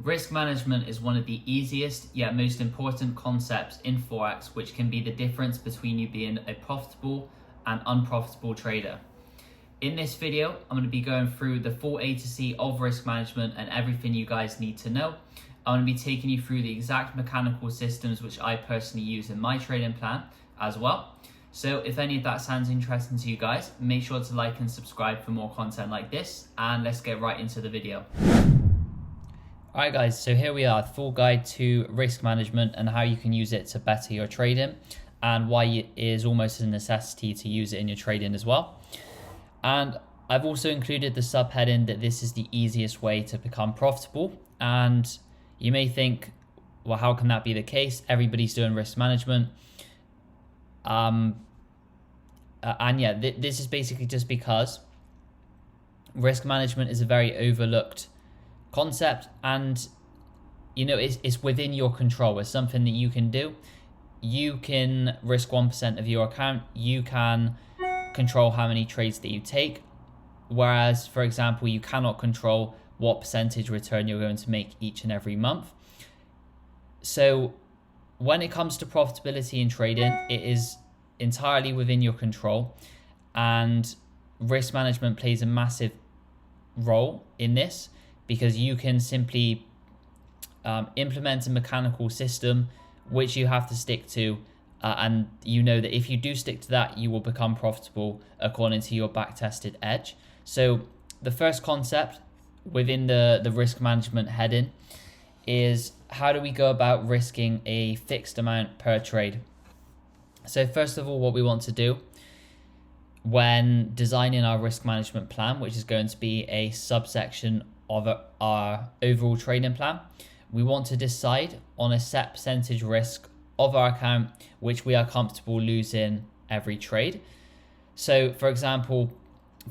Risk management is one of the easiest yet most important concepts in forex, which can be the difference between you being a profitable and unprofitable trader. In this video, I'm going to be going through the full A to C of risk management and everything you guys need to know. I'm going to be taking you through the exact mechanical systems which I personally use in my trading plan as well. So if any of that sounds interesting to you guys, make sure to like and subscribe for more content like this, and let's get right into the video. Alright guys, so here we are, full guide to risk management and how you can use it to better your trading and why it is almost a necessity to use it in your trading as well. And I've also included the subheading that this is the easiest way to become profitable. And you may think, well, how can that be the case? Everybody's doing risk management. This is basically just because risk management is a very overlooked concept, and it's within your control. It's something that you can do. You can risk 1% of your account. You can control how many trades that you take, whereas, for example, you cannot control what percentage return you're going to make each and every month. So when it comes to profitability in trading, it is entirely within your control, and risk management plays a massive role in this, because you can simply implement a mechanical system which you have to stick to, and you know that if you do stick to that, you will become profitable according to your back-tested edge. So the first concept within the risk management heading is, how do we go about risking a fixed amount per trade? So first of all, what we want to do when designing our risk management plan, which is going to be a subsection of our overall trading plan, we want to decide on a set percentage risk of our account which we are comfortable losing every trade. So for example,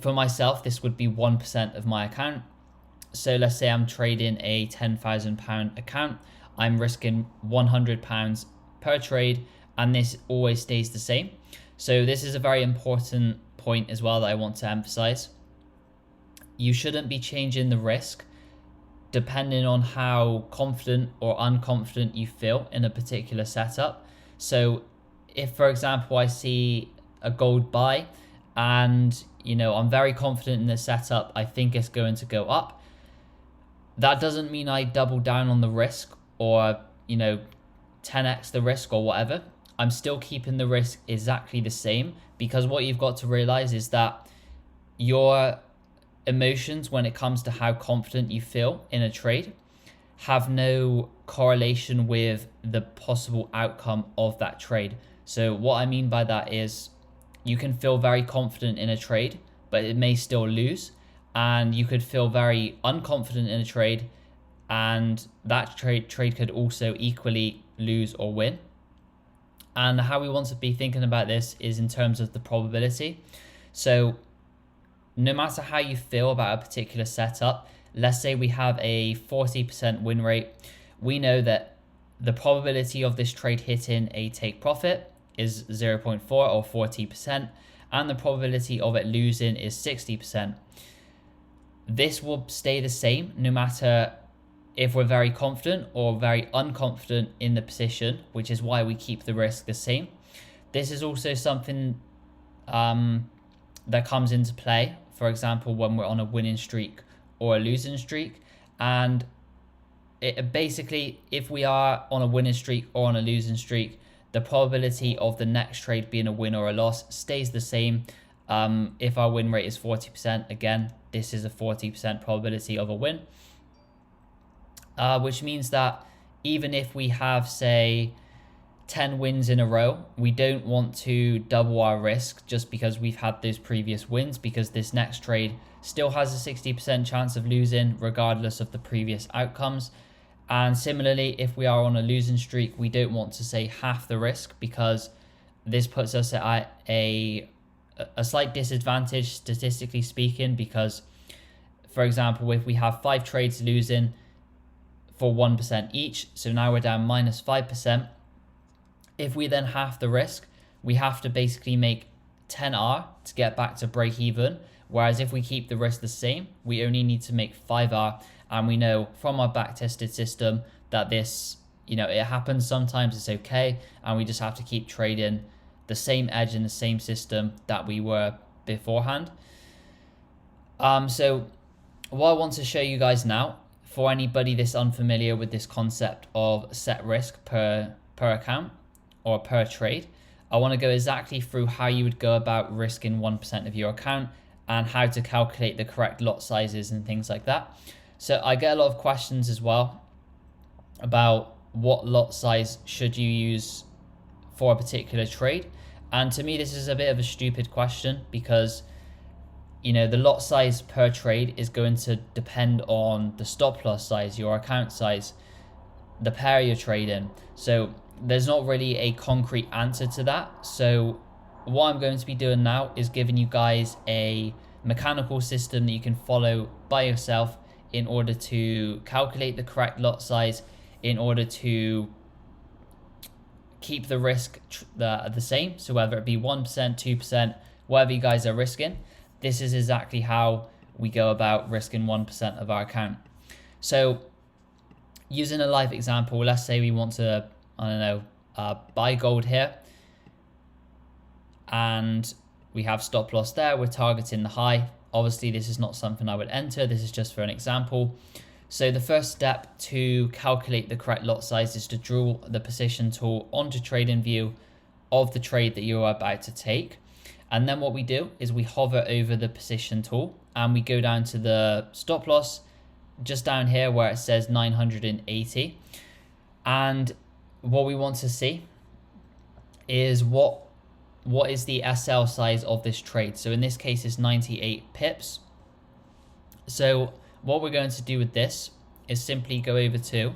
for myself, this would be 1% of my account. So let's say I'm trading a £10,000 account. I'm risking £100 per trade, and this always stays the same. So this is a very important point as well that I want to emphasize. You shouldn't be changing the risk depending on how confident or unconfident you feel in a particular setup. So if, for example, I see a gold buy and I'm very confident in the setup, I think it's going to go up, that doesn't mean I double down on the risk or 10x the risk or whatever. I'm still keeping the risk exactly the same, because what you've got to realize is that your emotions when it comes to how confident you feel in a trade have no correlation with the possible outcome of that trade. So what I mean by that is, you can feel very confident in a trade, but it may still lose. And you could feel very unconfident in a trade, and that trade could also equally lose or win. And how we want to be thinking about this is in terms of the probability. So no matter how you feel about a particular setup, let's say we have a 40% win rate. We know that the probability of this trade hitting a take profit is 0.4 or 40%, and the probability of it losing is 60%. This will stay the same no matter if we're very confident or very unconfident in the position, which is why we keep the risk the same. This is also something that comes into play, for example, when we're on a winning streak or a losing streak. And basically, if we are on a winning streak or on a losing streak, the probability of the next trade being a win or a loss stays the same. If our win rate is 40%, again, this is a 40% probability of a win. Which means that even if we have, say, 10 wins in a row, we don't want to double our risk just because we've had those previous wins, because this next trade still has a 60% chance of losing regardless of the previous outcomes. And similarly, if we are on a losing streak, we don't want to say half the risk, because this puts us at a slight disadvantage statistically speaking, because, for example, if we have 5 trades losing for 1% each, so now we're down minus 5%. If we then half the risk, we have to basically make 10R to get back to break even, Whereas if we keep the risk the same, we only need to make 5R, and we know from our back tested system that this, it happens sometimes, it's okay, and we just have to keep trading the same edge in the same system that we were beforehand. So what I want to show you guys now, for anybody that's unfamiliar with this concept of set risk per account or per trade, I want to go exactly through how you would go about risking 1% of your account and how to calculate the correct lot sizes and things like that. So I get a lot of questions as well about what lot size should you use for a particular trade. And to me, this is a bit of a stupid question because the lot size per trade is going to depend on the stop loss size, your account size, the pair you're trading. So there's not really a concrete answer to that. So what I'm going to be doing now is giving you guys a mechanical system that you can follow by yourself in order to calculate the correct lot size, in order to keep the risk the same. So whether it be 1%, 2%, whatever you guys are risking, this is exactly how we go about risking 1% of our account. So using a live example, let's say we want to, buy gold here, and we have stop loss there. We're targeting the high. Obviously, this is not something I would enter. This is just for an example. So the first step to calculate the correct lot size is to draw the position tool onto TradingView of the trade that you're about to take. And then what we do is we hover over the position tool and we go down to the stop loss just down here where it says 980. And what we want to see is what is the SL size of this trade. So in this case, it's 98 pips. So what we're going to do with this is simply go over to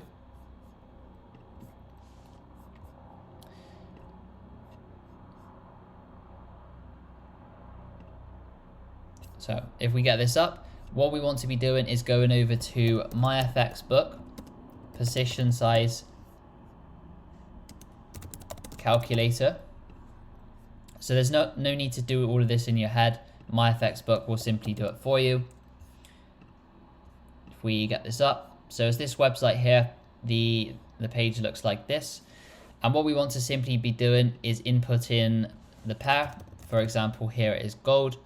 so if we get this up, what we want to be doing is going over to my FX book, position size calculator. So there's no need to do all of this in your head. My FX book will simply do it for you. If we get this up, so it's this website here, the page looks like this. And what we want to simply be doing is inputting the pair. For example, here it is gold.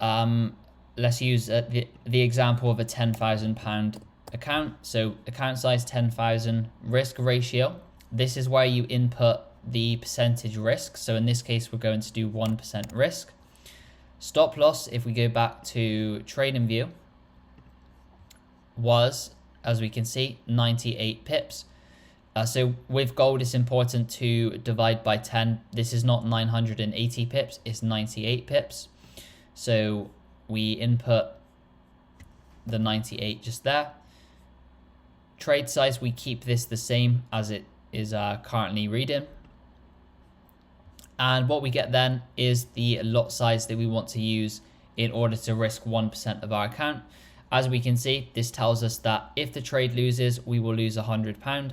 Let's use the example of a £10,000 account. So account size 10,000, risk ratio. This is where you input the percentage risk. So in this case, we're going to do 1% risk. Stop loss, if we go back to TradingView, was, as we can see, 98 pips. So with gold, it's important to divide by 10. This is not 980 pips, it's 98 pips. So we input the 98 just there. Trade size, we keep this the same as it is currently reading. And what we get then is the lot size that we want to use in order to risk 1% of our account. As we can see, this tells us that if the trade loses, we will lose £100,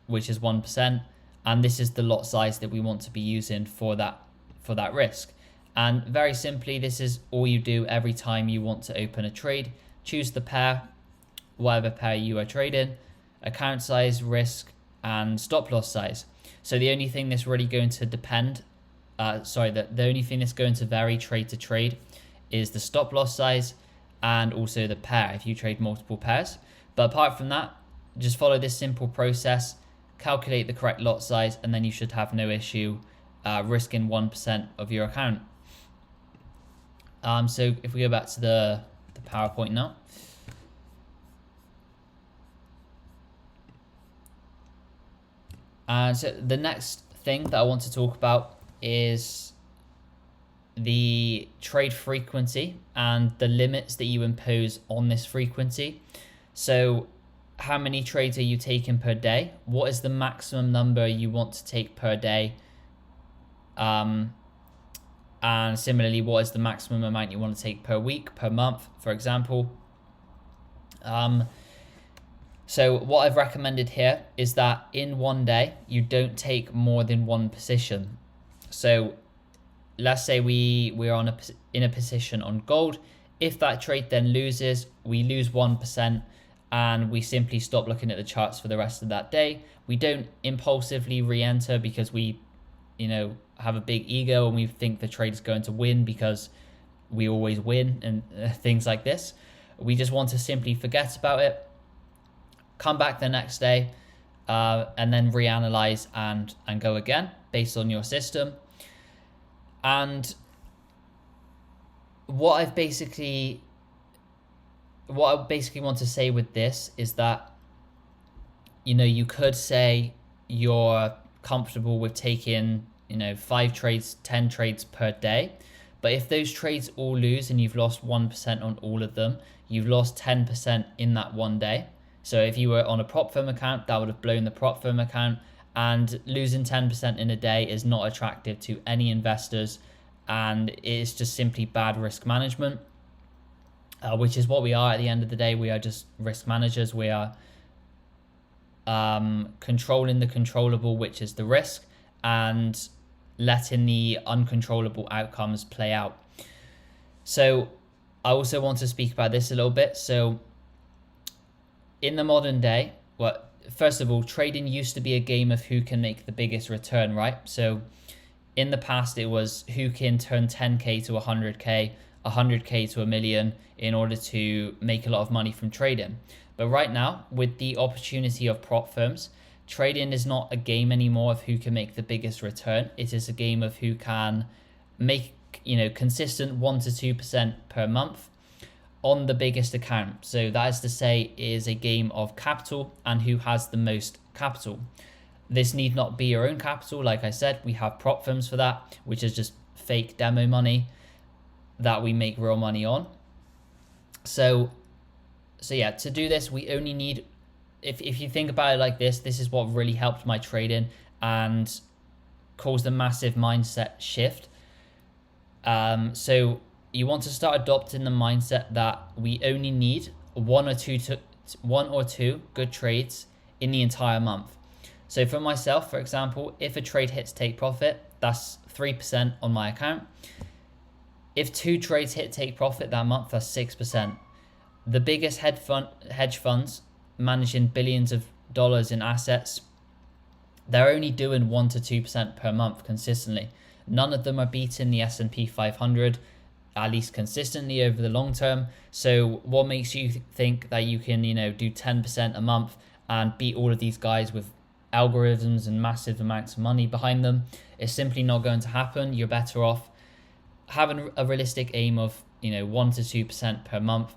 which is 1%. And this is the lot size that we want to be using for that risk. And very simply, this is all you do every time you want to open a trade. Choose the pair, whatever pair you are trading, account size, risk, and stop loss size. So the only thing that's really going to depend, the only thing that's going to vary trade to trade is the stop loss size and also the pair if you trade multiple pairs. But apart from that, just follow this simple process, calculate the correct lot size, and then you should have no issue risking 1% of your account. So if we go back to the PowerPoint now. So the next thing that I want to talk about is the trade frequency and the limits that you impose on this frequency. So how many trades are you taking per day? What is the maximum number you want to take per day? And similarly, what is the maximum amount you want to take per week, per month, for example? So what I've recommended here is that in one day, you don't take more than one position. So let's say we're in a position on gold. If that trade then loses, we lose 1%, and we simply stop looking at the charts for the rest of that day. We don't impulsively re-enter because we, have a big ego and we think the trade is going to win because we always win and things like this. We just want to simply forget about it, come back the next day, and then reanalyze and go again based on your system. And what I basically want to say with this is that, you could say you're comfortable with taking, 5 trades, 10 trades per day. But if those trades all lose and you've lost 1% on all of them, you've lost 10% in that one day. So if you were on a prop firm account, that would have blown the prop firm account, and losing 10% in a day is not attractive to any investors, and it's just simply bad risk management, which is what we are at the end of the day. We are just risk managers. We are controlling the controllable, which is the risk, and letting the uncontrollable outcomes play out. So I also want to speak about this a little bit. So in the modern day, first of all, trading used to be a game of who can make the biggest return, right? So in the past, it was who can turn 10K to 100K, 100K to a million in order to make a lot of money from trading. But right now, with the opportunity of prop firms, trading is not a game anymore of who can make the biggest return. It is a game of who can make, consistent 1 to 2% per month on the biggest account. So that is to say, it is a game of capital and who has the most capital. This need not be your own capital. Like I said, we have prop firms for that, which is just fake demo money that we make real money on. So yeah, to do this, we only need, if you think about it like this is what really helped my trading and caused a massive mindset shift. So you want to start adopting the mindset that we only need one or two good trades in the entire month. So for myself, for example, if a trade hits take profit, that's 3% on my account. If 2 trades hit take profit that month, that's 6%. The biggest hedge funds managing billions of dollars in assets, they're only doing 1 to 2% per month consistently. None of them are beating the S&P 500, at least consistently over the long term. So what makes you think that you can, do 10% a month and beat all of these guys with algorithms and massive amounts of money behind them? It's simply not going to happen. You're better off having a realistic aim of, 1 to 2% per month,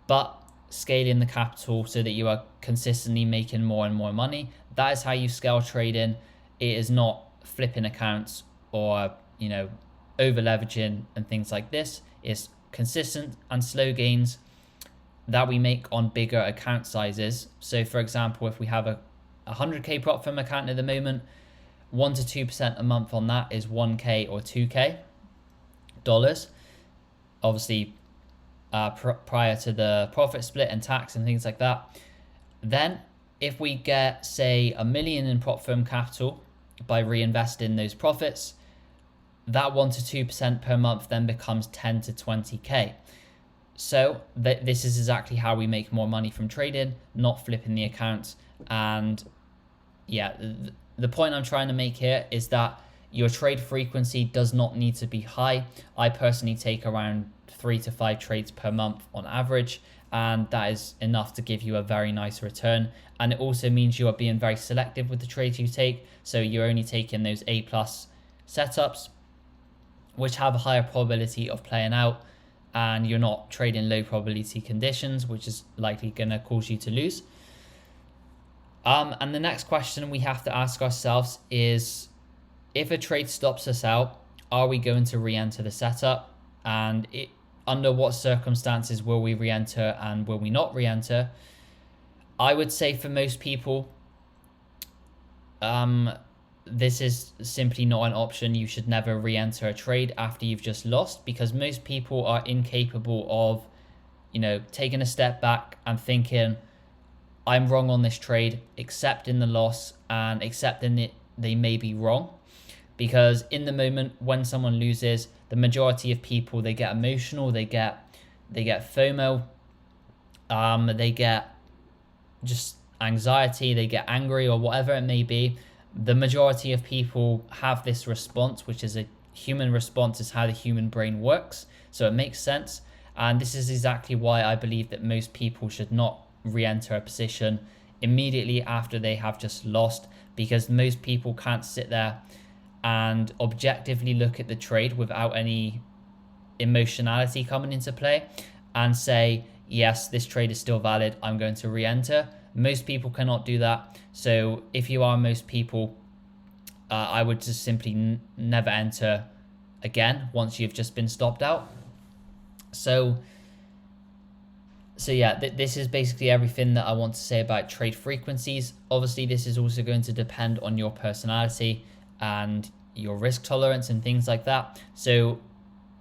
but scaling the capital so that you are consistently making more and more money. That is how you scale trading. It is not flipping accounts or, over leveraging and things like this. It's consistent and slow gains that we make on bigger account sizes. So for example, if we have a 100K prop firm account at the moment, 1 to 2% a month on that is 1K or 2K dollars. Obviously, prior to the profit split and tax and things like that. Then if we get, say, $1 million in prop firm capital by reinvesting those profits, that 1 to 2% per month then becomes 10 to 20K. So this is exactly how we make more money from trading, not flipping the accounts. And yeah, the point I'm trying to make here is that your trade frequency does not need to be high. I personally take around 3 to 5 trades per month on average, and that is enough to give you a very nice return. And it also means you are being very selective with the trades you take. So you're only taking those A+ setups, which have a higher probability of playing out, and you're not trading low probability conditions, which is likely going to cause you to lose. And the next question we have to ask ourselves is, if a trade stops us out, are we going to re-enter the setup? And under what circumstances will we re-enter and will we not re-enter? I would say for most people, this is simply not an option. You should never re-enter a trade after you've just lost, because most people are incapable of, taking a step back and thinking, I'm wrong on this trade, accepting the loss and accepting that they may be wrong. Because in the moment when someone loses, the majority of people, they get emotional, they get they get FOMO, they get just anxiety, they get angry, or whatever it may be. The majority of people have this response, which is a human response, is how the human brain works. So it makes sense. And this is exactly why I believe that most people should not re-enter a position immediately after they have just lost, because most people can't sit there and objectively look at the trade without any emotionality coming into play and say, yes, this trade is still valid, I'm going to re-enter. Most people cannot do that. So if you are most people, I would just simply never enter again once you've just been stopped out. So yeah, this is basically everything that I want to say about trade frequencies. Obviously, this is also going to depend on your personality and your risk tolerance and things like that. So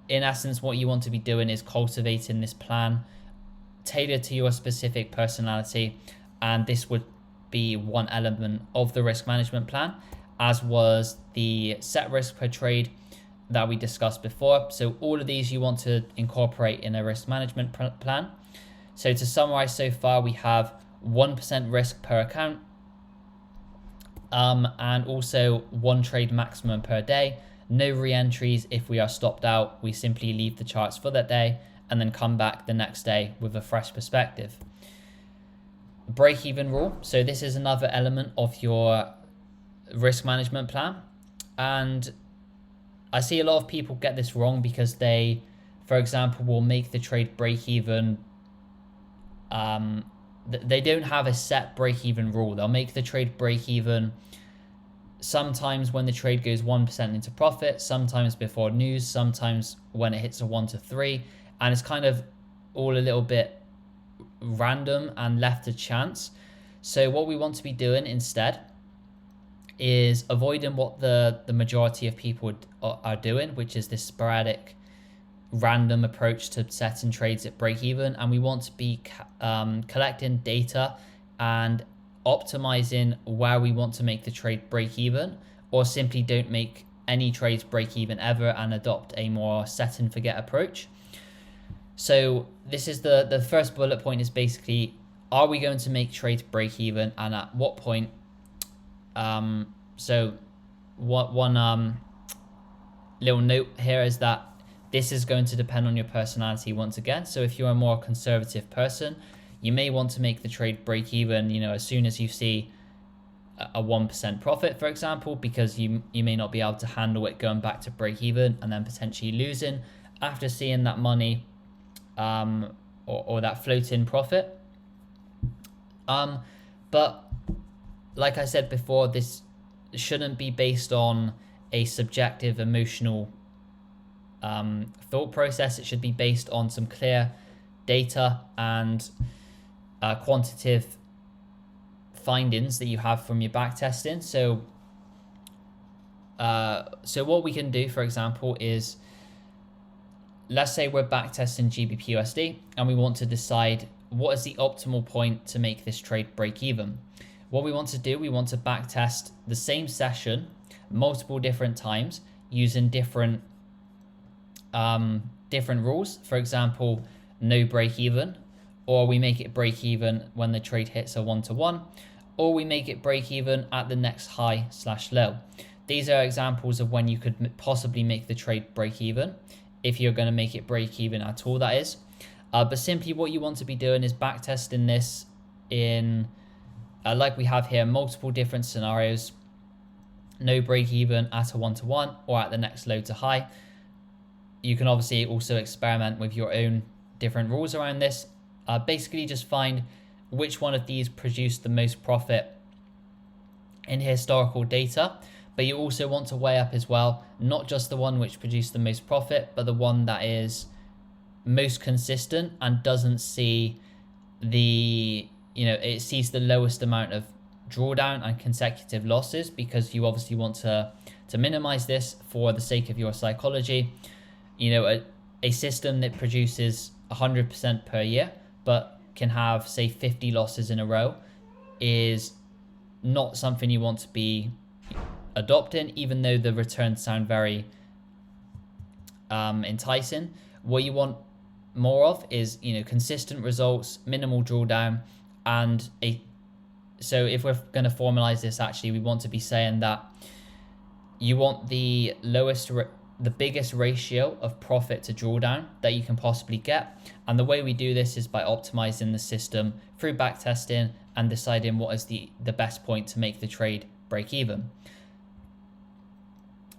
in essence, what you want to be doing is cultivating this plan tailored to your specific personality. And this would be one element of the risk management plan, as was the set risk per trade that we discussed before. So all of these you want to incorporate in a risk management plan. So to summarize so far, we have 1% risk per account, and also 1 trade maximum per day. No re-entries if we are stopped out. We simply leave the charts for that day and then come back the next day with a fresh perspective. Break-even rule. So this is another element of your risk management plan. And I see a lot of people get this wrong because they, for example, will make the trade break-even. They don't have a set break-even rule. They'll make the trade break-even sometimes when the trade goes 1% into profit, sometimes before news, sometimes when it hits a 1 to 3. And it's kind of all a little bit random and left to chance. So what we want to be doing instead is avoiding what the majority of people are doing, which is this sporadic random approach to setting trades at break even. And we want to be collecting data and optimizing where we want to make the trade break even, or simply don't make any trades break even ever and adopt a more set and forget approach. So this is the first bullet point, is basically, are we going to make trades break even, and at what point? So one little note here is that this is going to depend on your personality once again. So if you're a more conservative person, you may want to make the trade break even, as soon as you see a 1% profit, for example, because you may not be able to handle it going back to break even and then potentially losing after seeing that money or that float-in profit. But like I said before, this shouldn't be based on a subjective emotional thought process. It should be based on some clear data and quantitative findings that you have from your back testing. So what we can do, for example, is, let's say we're back testing GBPUSD and we want to decide what is the optimal point to make this trade break even. What we want to do, we want to back test the same session multiple different times using different rules. For example, no break even, or we make it break even when the trade hits a 1-to-1, or we make it break even at the next high/low. These are examples of when you could possibly make the trade break even, if you're going to make it break even at all, that is. But simply what you want to be doing is back testing this in, like we have here, multiple different scenarios. No break even at a 1-to-1 or at the next low to high. You can obviously also experiment with your own different rules around this. Basically just find which one of these produced the most profit in historical data. But you also want to weigh up as well, not just the one which produced the most profit, but the one that is most consistent and doesn't see it sees the lowest amount of drawdown and consecutive losses, because you obviously want to minimize this for the sake of your psychology. A system that produces 100% per year, but can have, say, 50 losses in a row is not something you want to be adopting, even though the returns sound very enticing. What you want more of is, consistent results, minimal drawdown, and so if we're going to formalize this, actually, we want to be saying that you want the biggest ratio of profit to drawdown that you can possibly get. And the way we do this is by optimizing the system through backtesting and deciding what is the best point to make the trade break even.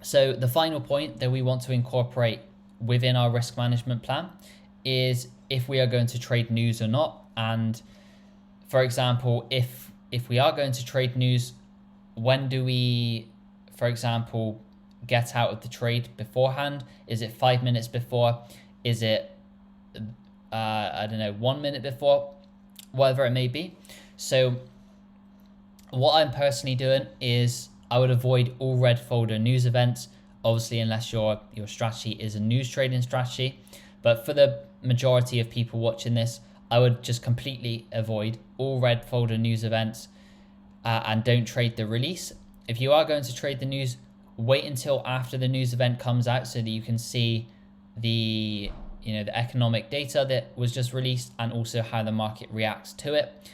So the final point that we want to incorporate within our risk management plan is if we are going to trade news or not. And for example, if we are going to trade news, when do we, for example, get out of the trade beforehand? Is it 5 minutes before? Is it, 1 minute before? Whatever it may be. So what I'm personally doing is I would avoid all red folder news events, obviously, unless your strategy is a news trading strategy. But for the majority of people watching this, I would just completely avoid all red folder news events and don't trade the release. If you are going to trade the news, wait until after the news event comes out so that you can see the economic data that was just released and also how the market reacts to it.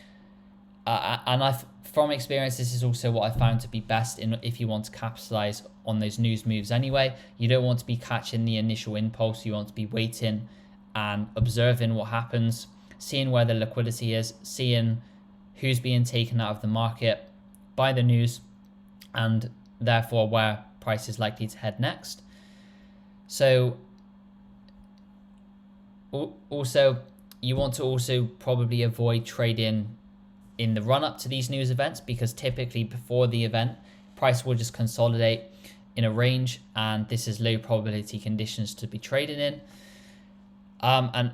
From experience, this is also what I found to be best if you want to capitalize on those news moves anyway. You don't want to be catching the initial impulse. You want to be waiting and observing what happens, seeing where the liquidity is, seeing who's being taken out of the market by the news, and therefore where price is likely to head next. So also, you want to also probably avoid trading in the run up to these news events, because typically before the event, price will just consolidate in a range, and this is low probability conditions to be traded in. And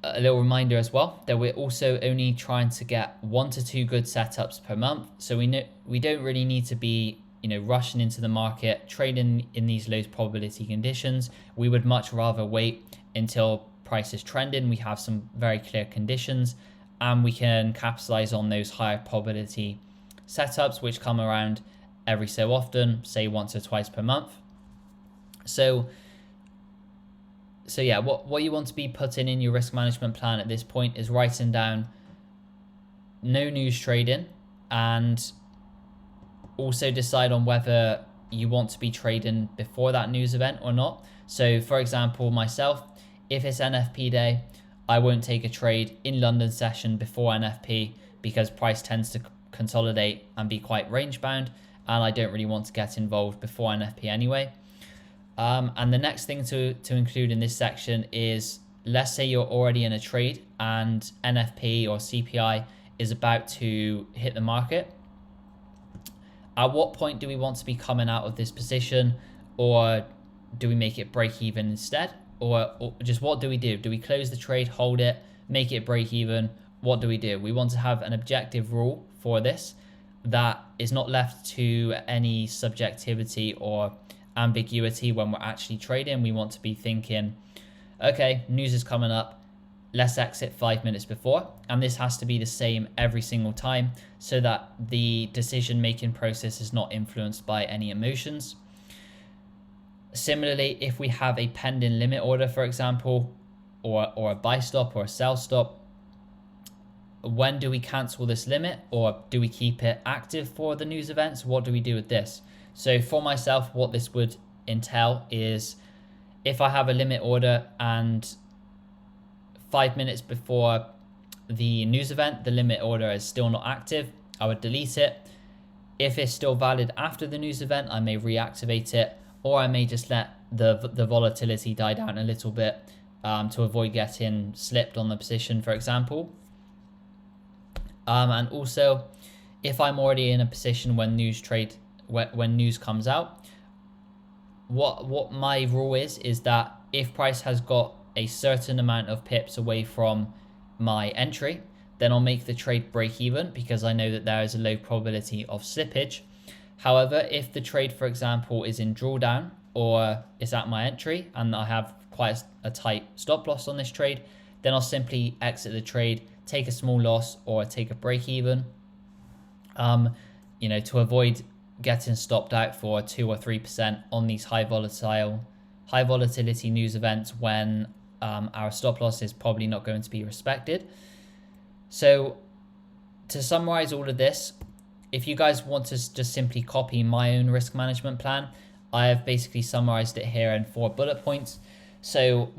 a little reminder as well that we're also only trying to get 1 to 2 good setups per month. So we don't really need to be rushing into the market, trading in these low probability conditions. We would much rather wait until price is trending. We have some very clear conditions, and we can capitalize on those higher probability setups, which come around every so often, say once or twice per month. So yeah, what you want to be putting in your risk management plan at this point is writing down no news trading, and also decide on whether you want to be trading before that news event or not. So for example, myself, if it's NFP day, I won't take a trade in London session before NFP because price tends to consolidate and be quite range bound, and I don't really want to get involved before NFP anyway. And the next thing to include in this section is, let's say you're already in a trade and NFP or CPI is about to hit the market. At what point do we want to be coming out of this position, or do we make it break even instead? Or just what do we do? Do we close the trade, hold it, make it break even? What do we do? We want to have an objective rule for this that is not left to any subjectivity or ambiguity when we're actually trading. We want to be thinking, okay, news is coming up, let's exit 5 minutes before. And this has to be the same every single time so that the decision-making process is not influenced by any emotions. Similarly, if we have a pending limit order, for example, or a buy stop or a sell stop, when do we cancel this limit, or do we keep it active for the news events? What do we do with this? So for myself, what this would entail is, if I have a limit order and 5 minutes before the news event, the limit order is still not active, I would delete it. If it's still valid after the news event, I may reactivate it, or I may just let the volatility die down a little bit to avoid getting slipped on the position, for example. And also, if I'm already in a position when news comes out, what my rule is that if price has got a certain amount of pips away from my entry, then I'll make the trade break even because I know that there is a low probability of slippage. However, if the trade, for example, is in drawdown or is at my entry and I have quite a tight stop loss on this trade, then I'll simply exit the trade, take a small loss or take a break even, to avoid getting stopped out for 2 or 3% on these high volatility news events when our stop loss is probably not going to be respected. So to summarize all of this, if you guys want to just simply copy my own risk management plan, I have basically summarized it here in 4 bullet points. So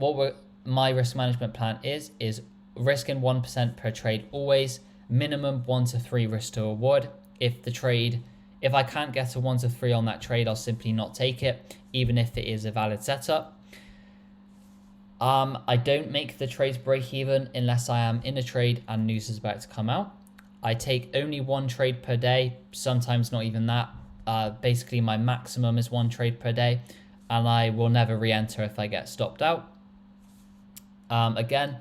my risk management plan is risking 1% per trade always, minimum 1 to 3 risk to reward. If I can't get a 1 to 3 on that trade, I'll simply not take it, even if it is a valid setup. I don't make the trades break even unless I am in a trade and news is about to come out. I take only 1 trade per day, sometimes not even that. Basically, my maximum is 1 trade per day, and I will never re-enter if I get stopped out. Again,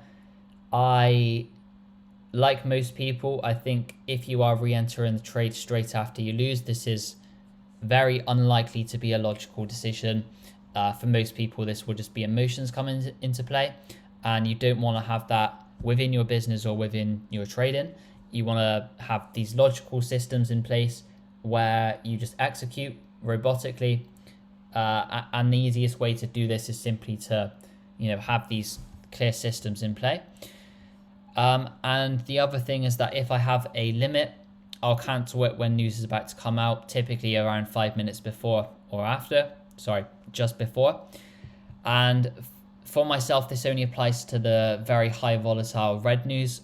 like most people, I think if you are re-entering the trade straight after you lose, this is very unlikely to be a logical decision. For most people, this will just be emotions coming into play, and you don't want to have that within your business or within your trading. You want to have these logical systems in place where you just execute robotically, and the easiest way to do this is simply to, have these clear systems in play. And the other thing is that if I have a limit, I'll cancel it when news is about to come out, typically around 5 minutes before or after. Sorry, just before. And for myself, this only applies to the very high volatile red news.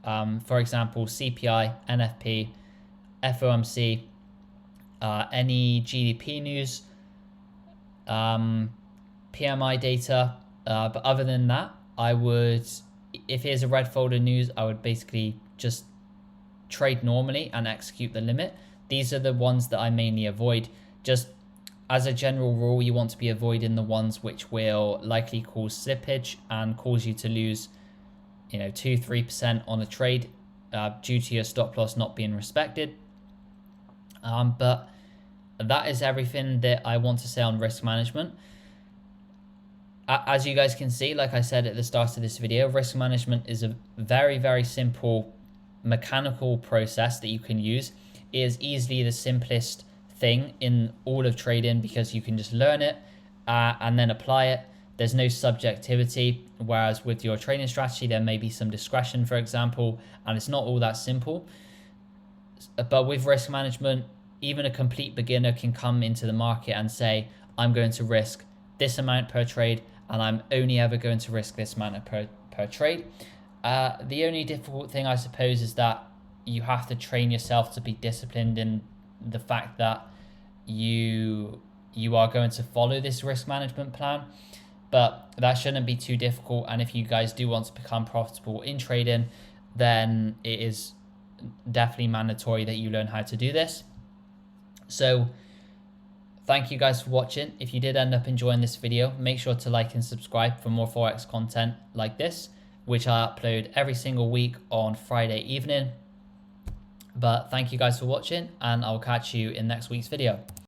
For example, CPI, NFP, FOMC, any GDP news, PMI data. But other than that, if here's a red folder news, I would basically just trade normally and execute the limit. These are the ones that I mainly avoid. Just as a general rule, you want to be avoiding the ones which will likely cause slippage and cause you to lose 2-3% on a trade due to your stop loss not being respected. But that is everything that I want to say on risk management. As you guys can see, like I said at the start of this video, risk management is a very, very simple mechanical process that you can use. It is easily the simplest thing in all of trading because you can just learn it and then apply it. There's no subjectivity, whereas with your trading strategy, there may be some discretion, for example, and it's not all that simple. But with risk management, even a complete beginner can come into the market and say, I'm going to risk this amount per trade, and I'm only ever going to risk this amount per trade. The only difficult thing, I suppose, is that you have to train yourself to be disciplined in the fact that you are going to follow this risk management plan. But that shouldn't be too difficult. And if you guys do want to become profitable in trading, then it is definitely mandatory that you learn how to do this. So thank you guys for watching. If you did end up enjoying this video, make sure to like and subscribe for more Forex content like this, which I upload every single week on Friday evening. But thank you guys for watching, and I'll catch you in next week's video.